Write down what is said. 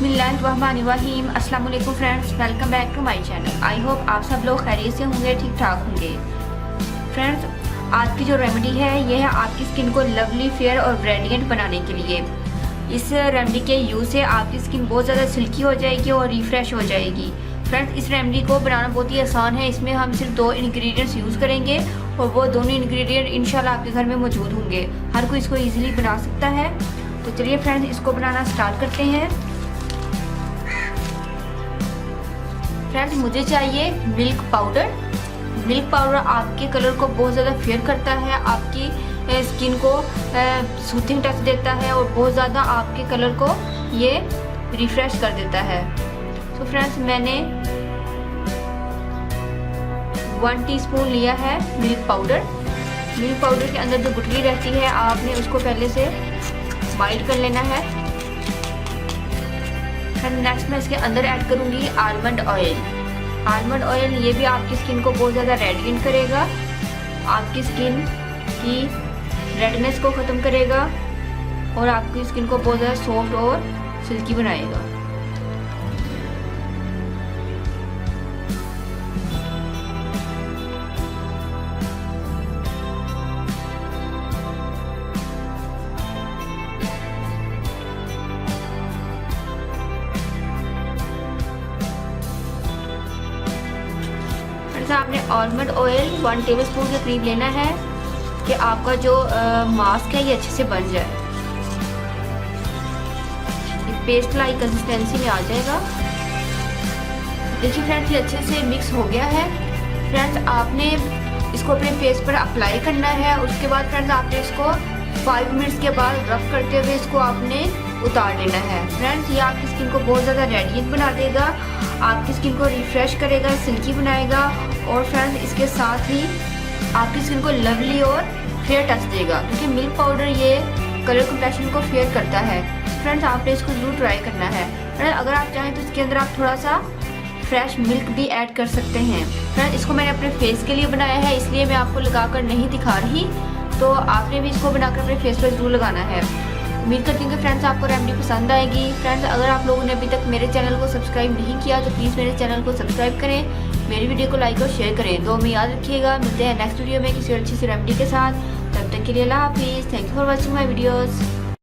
बिस्मिल्लाहिर्रहमानिर्रहीम। अस्सलाम वालेकुम friends, welcome back to my channel. I hope आप सब लोग खैरियत से होंगे, ठीक ठाक होंगे। फ्रेंड्स, आज की जो रेमेडी है ये है आपकी स्किन को लवली, फेयर और रेडिएंट बनाने के लिए। इस रेमेडी के यूज़ से आपकी स्किन बहुत ज़्यादा सिल्की हो जाएगी और रिफ्रेश हो जाएगी। फ्रेंड्स, इस रेमेडी को बनाना बहुत ही आसान है। इसमें हम सिर्फ 2 इंग्रेडिएंट्स यूज़ करेंगे और वो दोनों इंग्रेडिएंट इंशाल्लाह आपके घर में मौजूद होंगे। हर कोई इसको ईजिली बना सकता है। तो चलिए फ्रेंड्स, इसको बनाना स्टार्ट करते हैं। फ्रेंड्स, मुझे चाहिए मिल्क पाउडर। मिल्क पाउडर आपके कलर को बहुत ज़्यादा फेयर करता है, आपकी स्किन को सूथिंग टच देता है और बहुत ज़्यादा आपके कलर को ये रिफ्रेश कर देता है। तो फ्रेंड्स, मैंने 1 टीस्पून लिया है मिल्क पाउडर। मिल्क पाउडर के अंदर जो गुठली रहती है आपने उसको पहले से बाइट कर लेना है। फिर नेक्स्ट मैं इसके अंदर ऐड करूँगी आलमंड ऑयल। आलमंड ऑयल ये भी आपकी स्किन को बहुत ज़्यादा रेडिएंट करेगा, आपकी स्किन की रेडनेस को ख़त्म करेगा और आपकी स्किन को बहुत ज़्यादा सॉफ्ट और सिल्की बनाएगा। आपने आलमंड ऑयल 1 टेबलस्पून के करीब लेना है कि आपका जो मास्क है ये अच्छे से बन जाए। ये पेस्ट लाइक कंसिस्टेंसी में आ जाएगा। देखिए फ्रेंड्स, ये अच्छे से मिक्स हो गया है। फ्रेंड्स, आपने इसको अपने फेस पर अप्लाई करना है। उसके बाद फ्रेंड्स, आपने इसको 5 मिनट्स के बाद रब करते हुए इसको आपने उतार लेना है। फ्रेंड्स, ये आपकी स्किन को बहुत ज़्यादा रेडिएंट बना देगा, आपकी स्किन को रिफ्रेश करेगा, सिल्की बनाएगा और फ्रेंड्स इसके साथ ही आपकी स्किन को लवली और फेयर टच देगा, क्योंकि मिल्क पाउडर ये कलर कम्प्लेक्शन को फेयर करता है। फ्रेंड्स, आपने इसको जरूर ट्राई करना है। फ्रेंड्स, अगर आप चाहें तो इसके अंदर आप थोड़ा सा फ्रेश मिल्क भी ऐड कर सकते हैं। फ्रेंड्स, इसको मैंने अपने फेस के लिए बनाया है, इसलिए मैं आपको लगाकर नहीं दिखा रही। तो आपने भी इसको बनाकर अपने फेस पर जरूर लगाना है। उम्मीद करती हूँ कि फ्रेंड्स आपको रेमेडी पसंद आएगी। फ्रेंड्स, अगर आप लोगों ने अभी तक मेरे चैनल को सब्सक्राइब नहीं किया तो प्लीज़ मेरे चैनल को सब्सक्राइब करें, मेरी वीडियो को लाइक और शेयर करें। तो हमें याद रखिएगा, मिलते हैं नेक्स्ट वीडियो में किसी अच्छी सी रेमेडी के साथ। तब तक के लिए अल्लाह हाफिज़। Thank you for watching my videos.